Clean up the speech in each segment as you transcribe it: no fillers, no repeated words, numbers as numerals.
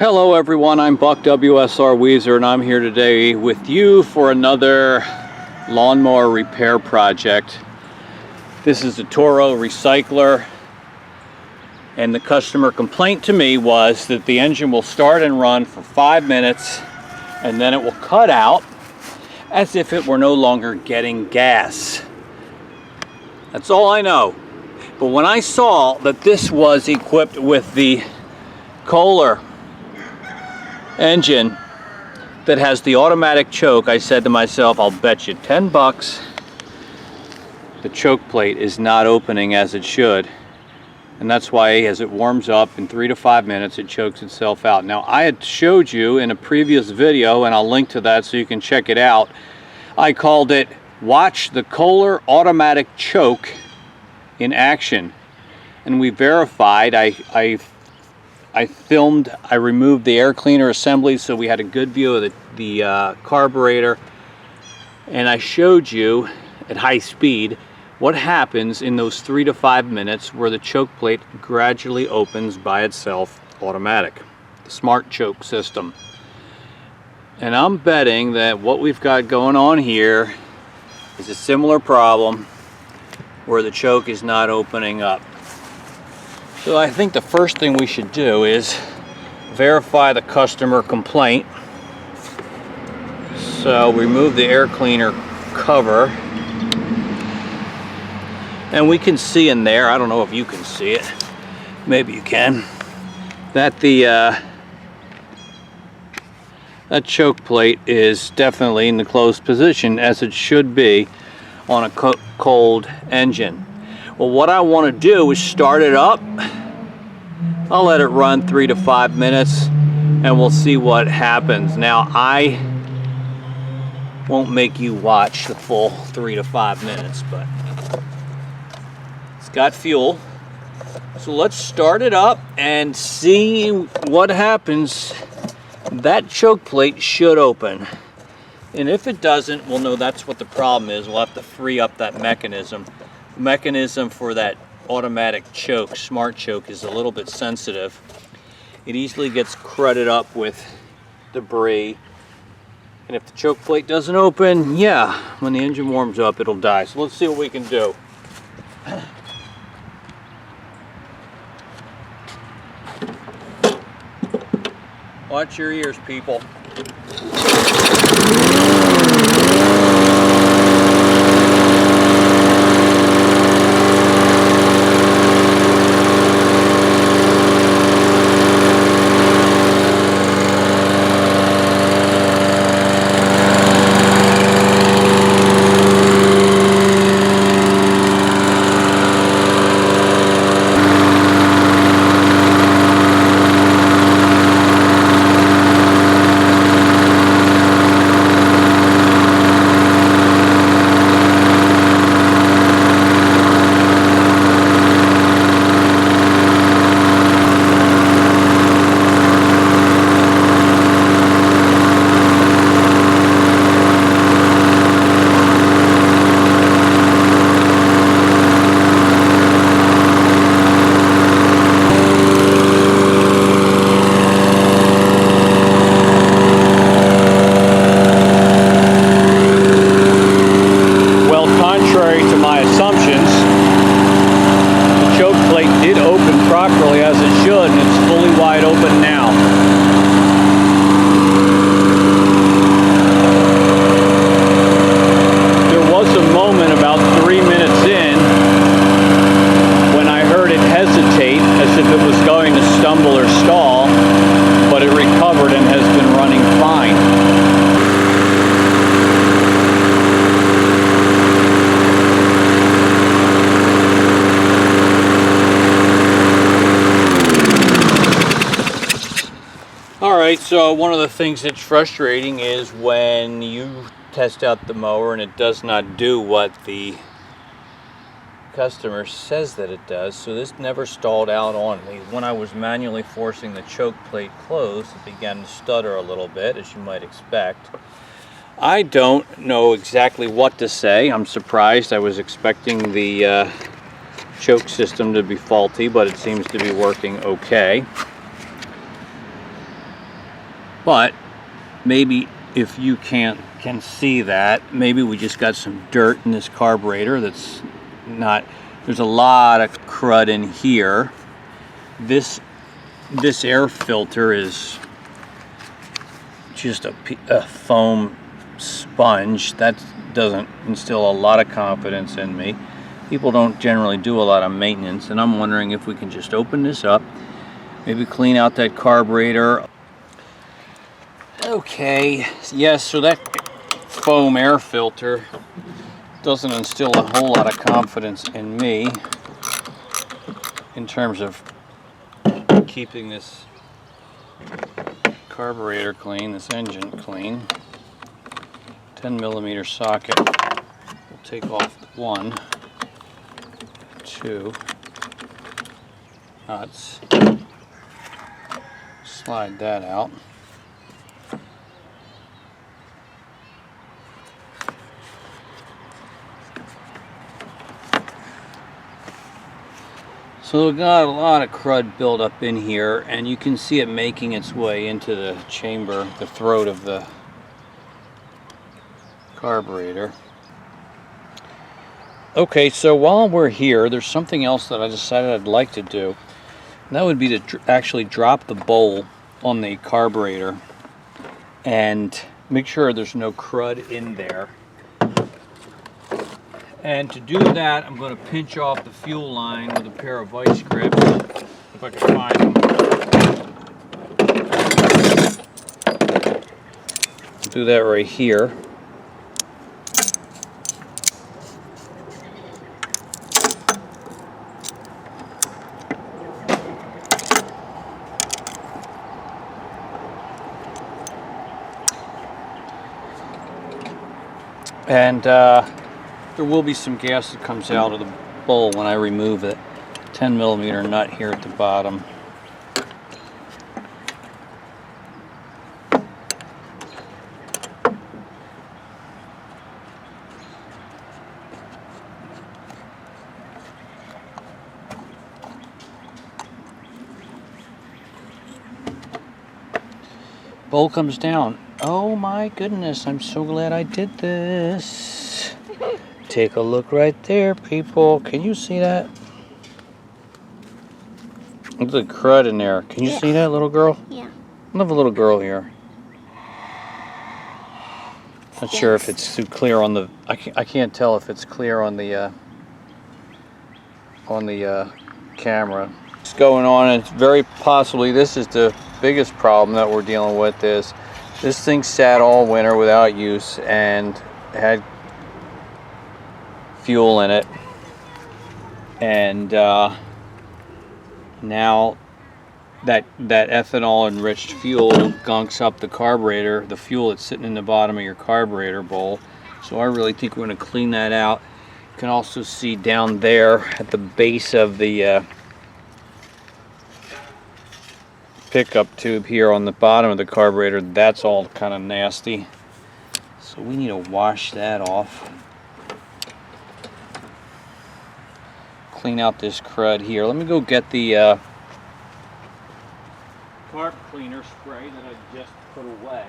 Hello everyone, I'm Buck WSR Weezer and I'm here today with you for another lawnmower repair project. This is a Toro recycler, and the customer complaint to me was that the engine will start and run for 5 minutes and then it will cut out as if it were no longer getting gas. That's all I know. But when I saw that this was equipped with the Kohler engine that has the automatic choke, I said to myself, I'll bet you 10 bucks the choke plate is not opening as it should. And that's why as it warms up in 3 to 5 minutes, it chokes itself out. Now, I had showed you in a previous video, and I'll link to that so you can check it out. I called it, Watch the Kohler Automatic Choke in Action. And we verified, I filmed, I removed the air cleaner assembly so we had a good view of the carburetor, and I showed you at high speed what happens in those 3 to 5 minutes where the choke plate gradually opens by itself, automatic, the smart choke system. And I'm betting that what we've got going on here is a similar problem where the choke is not opening up. So I think the first thing we should do is verify the customer complaint. So remove the air cleaner cover, and we can see in there, I don't know if you can see it, maybe you can, that that choke plate is definitely in the closed position as it should be on a cold engine. Well, what I want to do is start it up. I'll let it run 3 to 5 minutes and we'll see what happens. Now, I won't make you watch the full 3 to 5 minutes, but it's got fuel. So let's start it up and see what happens. That choke plate should open. And if it doesn't, we'll know that's what the problem is. We'll have to free up that mechanism. The mechanism for that automatic choke, smart choke, is a little bit sensitive. It easily gets crudted up with debris. And if the choke plate doesn't open, yeah, when the engine warms up, it'll die. So let's see what we can do. Watch your ears, people. Properly as it should, and it's fully wide open now. There was a moment about 3 minutes in when I heard it hesitate as if it was going to stumble or stall, but it recovered and has been running fine. Alright, so one of the things that's frustrating is when you test out the mower and it does not do what the customer says that it does. So this never stalled out on me. When I was manually forcing the choke plate closed, it began to stutter a little bit, as you might expect. I don't know exactly what to say. I'm surprised. I was expecting the choke system to be faulty, but it seems to be working okay. But maybe if you can see that, maybe we just got some dirt in this carburetor that's not, there's a lot of crud in here. This air filter is just a foam sponge. That doesn't instill a lot of confidence in me. People don't generally do a lot of maintenance, and I'm wondering if we can just open this up, maybe clean out that carburetor. Okay, yes, so that foam air filter doesn't instill a whole lot of confidence in me in terms of keeping this carburetor clean, this engine clean. 10mm socket. We'll take off one, two nuts. Slide that out. So we've got a lot of crud built up in here, and you can see it making its way into the chamber, the throat of the carburetor. Okay, so while we're here, there's something else that I decided I'd like to do. And that would be to actually drop the bowl on the carburetor and make sure there's no crud in there. And to do that, I'm going to pinch off the fuel line with a pair of vice grips, if I can find them. Do that right here. And there will be some gas that comes out of the bowl when I remove it. 10mm nut here at the bottom. Bowl comes down. Oh my goodness, I'm so glad I did this. Take a look right there, people. Can you see that? Look at the crud in there. Can you see that, little girl? Yeah. I have a little girl here. Not sure if it's too clear on the. I can't tell if it's clear on the camera. What's going on? And very possibly this is the biggest problem that we're dealing with. Is this thing sat all winter without use and had fuel in it, and now that ethanol enriched fuel gunks up the carburetor, the fuel that's sitting in the bottom of your carburetor bowl. So I really think we're going to clean that out. You can also see down there at the base of the pickup tube here on the bottom of the carburetor, that's all kind of nasty. So we need to wash that off. Clean out this crud here. Let me go get the carb cleaner spray that I just put away.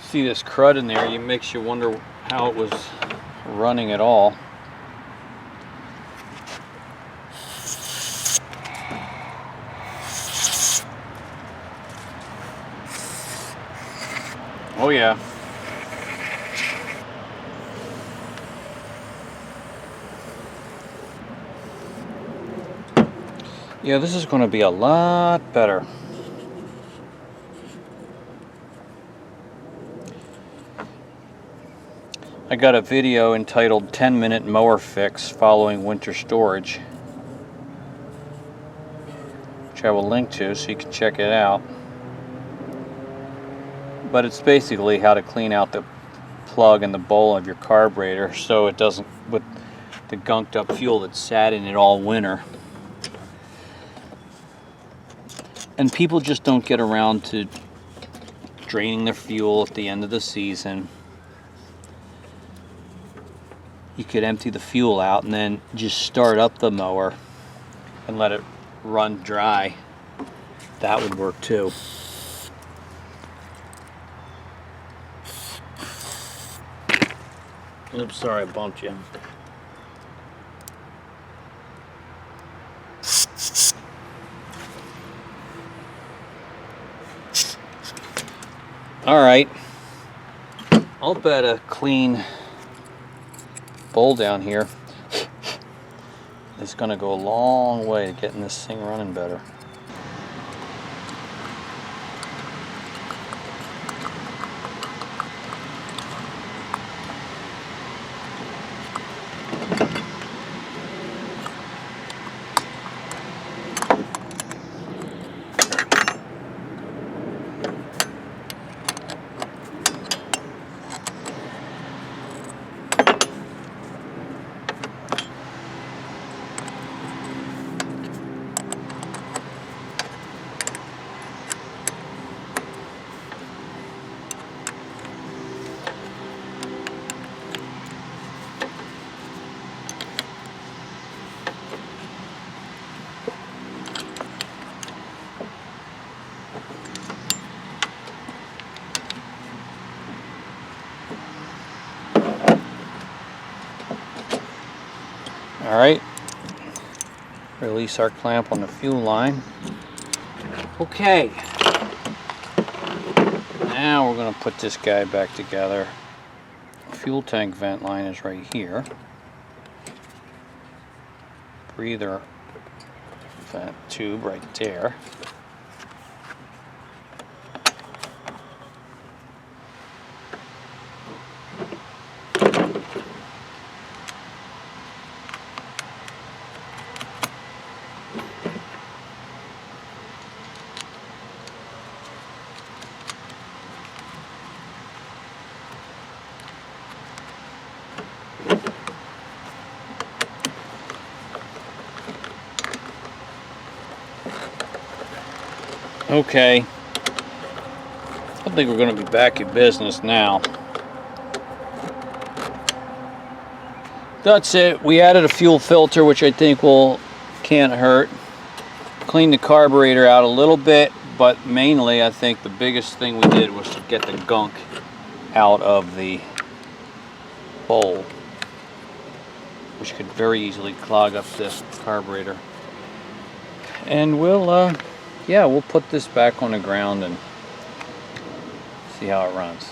See this crud in there, it makes you wonder how it was running at all. Oh yeah. Yeah, this is going to be a lot better. I got a video entitled 10-minute mower fix following winter storage, which I will link to so you can check it out. But it's basically how to clean out the plug and the bowl of your carburetor so it doesn't, with the gunked up fuel that sat in it all winter. And people just don't get around to draining their fuel at the end of the season. You could empty the fuel out and then just start up the mower and let it run dry. That would work too. Oops, sorry I bumped you. All right, I'll bet a clean bowl down here is going to go a long way to getting this thing running better. All right, release our clamp on the fuel line. Okay, now we're going to put this guy back together. Fuel tank vent line is right here. Breather vent tube right there. Okay, I think we're going to be back in business now. That's it. We added a fuel filter, which I think can't hurt. Cleaned the carburetor out a little bit, but mainly I think the biggest thing we did was to get the gunk out of the bowl, which could very easily clog up this carburetor. And we'll put this back on the ground and see how it runs.